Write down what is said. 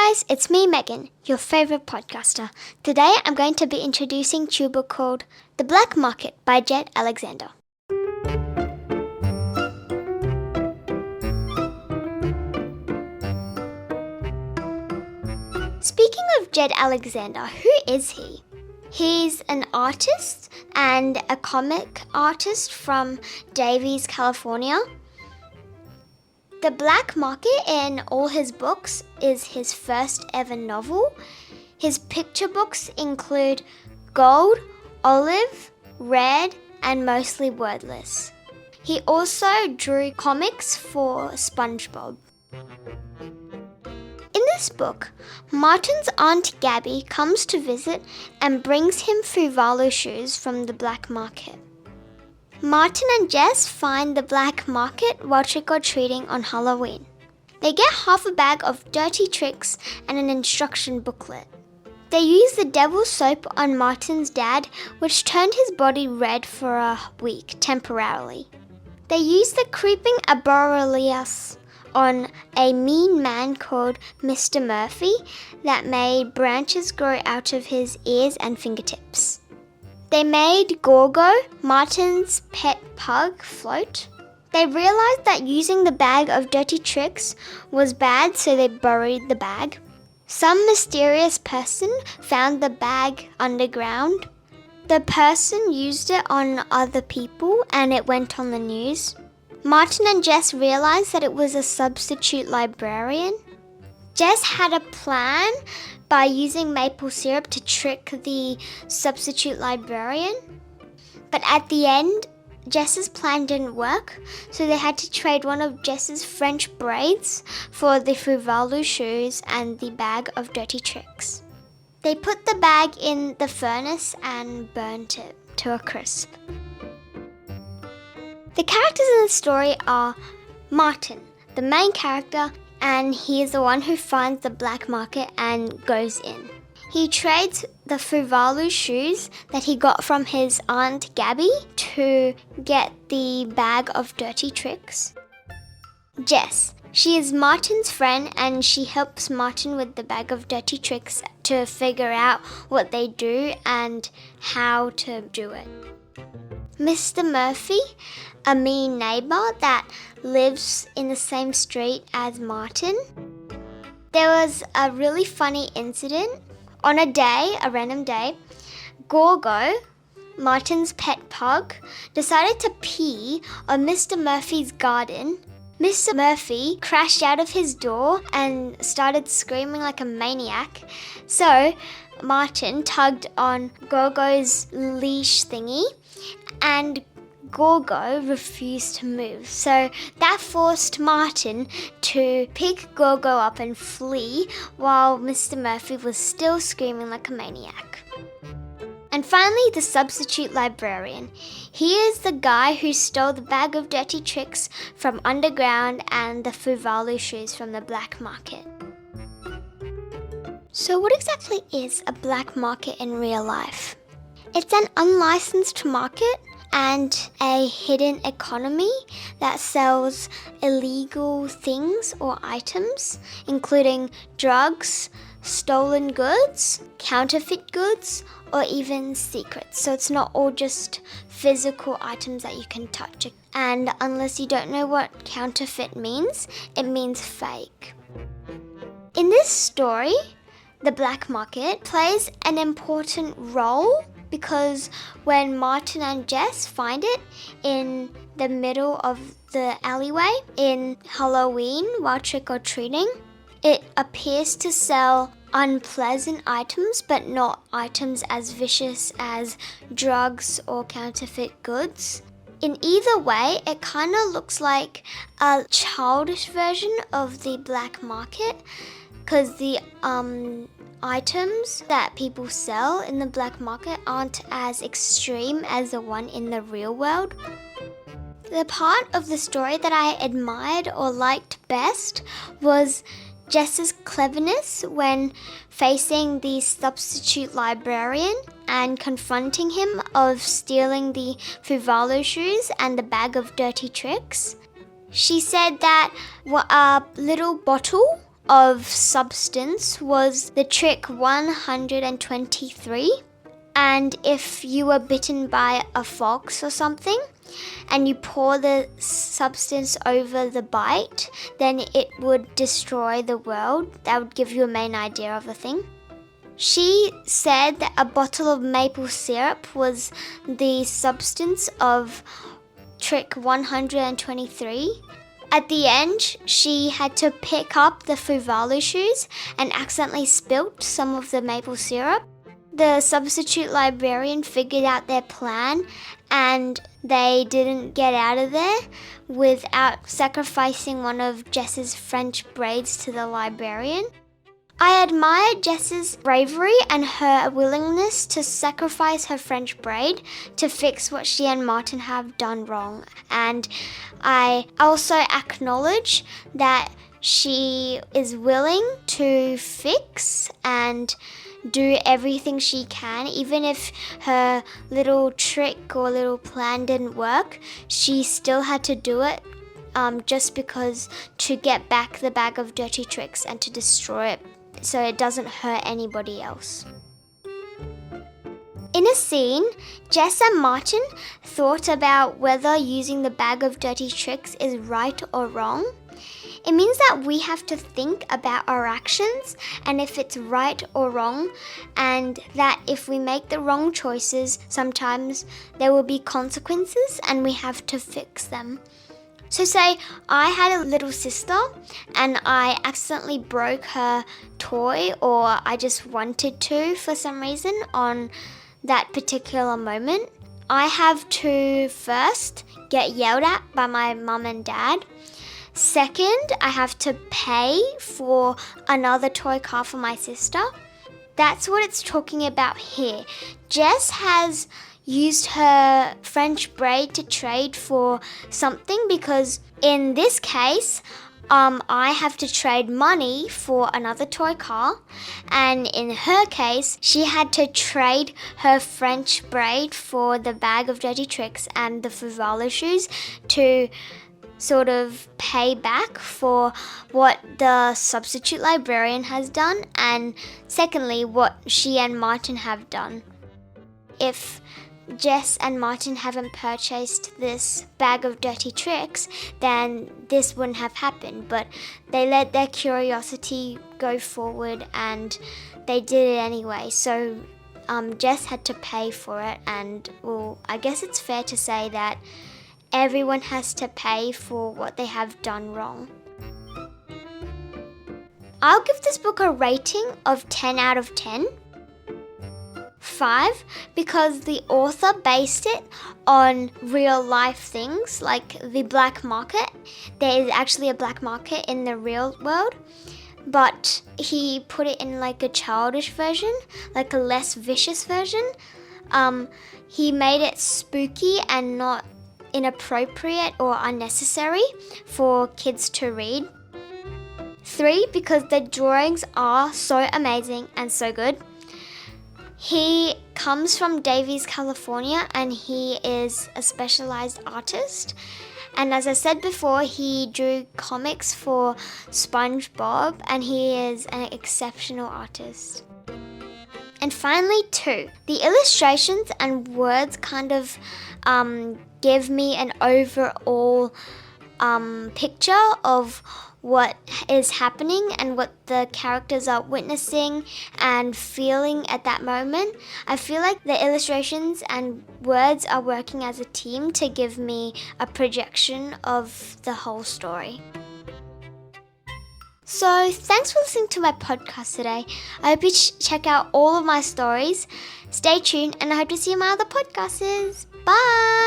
guys, it's me Megan, your favourite podcaster. Today I'm going to be introducing to you a book called The Black Market by Jed Alexander. Speaking of Jed Alexander, who is he? He's an artist and a comic artist from Davies, California. The Black Market in all his books is his first ever novel. His picture books include Gold, Olive, Red, and mostly wordless. He also drew comics for SpongeBob. In this book, Martin's Aunt Gabby comes to visit and brings him Fruvalu shoes from the black market. Martin and Jess find the black market while trick-or-treating on Halloween. They get half a bag of dirty tricks and an instruction booklet. They use the devil soap on Martin's dad, which turned his body red for a week temporarily. They use the creeping arboreals on a mean man called Mr. Murphy that made branches grow out of his ears and fingertips. They made Gorgo, Martin's pet pug, float. They realized that using the bag of dirty tricks was bad, so they buried the bag. Some mysterious person found the bag underground. The person used it on other people and it went on the news. Martin and Jess realized that it was a substitute librarian. Jess had a plan by using maple syrup to trick the substitute librarian. But at the end, Jess's plan didn't work, so they had to trade one of Jess's French braids for the Fruvalu shoes and the bag of dirty tricks. They put the bag in the furnace and burnt it to a crisp. The characters in the story are Martin, the main character, and he is the one who finds the black market and goes in. He trades the Fruvalu shoes that he got from his Aunt Gabby to get the bag of dirty tricks. Jess, she is Martin's friend and she helps Martin with the bag of dirty tricks to figure out what they do and how to do it. Mr. Murphy, a mean neighbour that lives in the same street as Martin. There was a really funny incident. On a random day, Gorgo, Martin's pet pug, decided to pee on Mr. Murphy's garden. Mr. Murphy crashed out of his door and started screaming like a maniac. So Martin tugged on Gorgo's leash thingy and Gorgo refused to move. So that forced Martin to pick Gorgo up and flee while Mr. Murphy was still screaming like a maniac. And finally, the substitute librarian. He is the guy who stole the bag of dirty tricks from underground and the Fruvalu shoes from the black market. So what exactly is a black market in real life? It's an unlicensed market and a hidden economy that sells illegal things or items, including drugs, stolen goods, counterfeit goods, or even secrets. So it's not all just physical items that you can touch. And unless you don't know what counterfeit means, it means fake. In this story, the black market plays an important role because when Martin and Jess find it in the middle of the alleyway in Halloween while trick-or-treating, it appears to sell unpleasant items, but not items as vicious as drugs or counterfeit goods. In either way, it kind of looks like a childish version of the black market because the items that people sell in the black market aren't as extreme as the one in the real world. The part of the story that I admired or liked best was Jess's cleverness when facing the substitute librarian and confronting him of stealing the Fruvalu shoes and the bag of dirty tricks. She said that a little bottle of substance was the trick 123. And if you were bitten by a fox or something, and you pour the substance over the bite, then it would destroy the world. That would give you a main idea of the thing. She said that a bottle of maple syrup was the substance of trick 123. At the end, she had to pick up the Fuvalu shoes and accidentally spilt some of the maple syrup. The substitute librarian figured out their plan and they didn't get out of there without sacrificing one of Jess's French braids to the librarian. I admire Jess's bravery and her willingness to sacrifice her French braid to fix what she and Martin have done wrong. And I also acknowledge that she is willing to fix and do everything she can, even if her little trick or little plan didn't work. She still had to do it just because to get back the bag of dirty tricks and to destroy it so it doesn't hurt anybody else. In a scene, Jess and Martin thought about whether using the bag of dirty tricks is right or wrong. It means that we have to think about our actions and if it's right or wrong, and that if we make the wrong choices, sometimes there will be consequences and we have to fix them. So say I had a little sister and I accidentally broke her toy, or I just wanted to for some reason on that particular moment. I have to first get yelled at by my mum and dad. Second, I have to pay for another toy car for my sister. That's what it's talking about here. Jess has used her French braid to trade for something because in this case, I have to trade money for another toy car, and in her case, she had to trade her French braid for the bag of dirty tricks and the Fuvalu shoes to sort of pay back for what the substitute librarian has done, and secondly, what she and Martin have done. If Jess and Martin haven't purchased this bag of dirty tricks, then this wouldn't have happened, but they let their curiosity go forward and they did it anyway. So Jess had to pay for it, and well, I guess it's fair to say that everyone has to pay for what they have done wrong. I'll give this book a rating of 10 out of 10. 5, because the author based it on real life things like the black market. There is actually a black market in the real world, but he put it in like a childish version, like a less vicious version. He made it spooky and not inappropriate or unnecessary for kids to read. 3, because the drawings are so amazing and so good. He comes from Davies, California, and he is a specialized artist. And as I said before, he drew comics for SpongeBob, and he is an exceptional artist. And finally, 2, the illustrations and words kind of give me an overall picture of what is happening and what the characters are witnessing and feeling at that moment. I feel like the illustrations and words are working as a team to give me a projection of the whole story. So thanks for listening to my podcast today. I hope you check out all of my stories. Stay tuned, and I hope to see you in my other podcasts. Bye!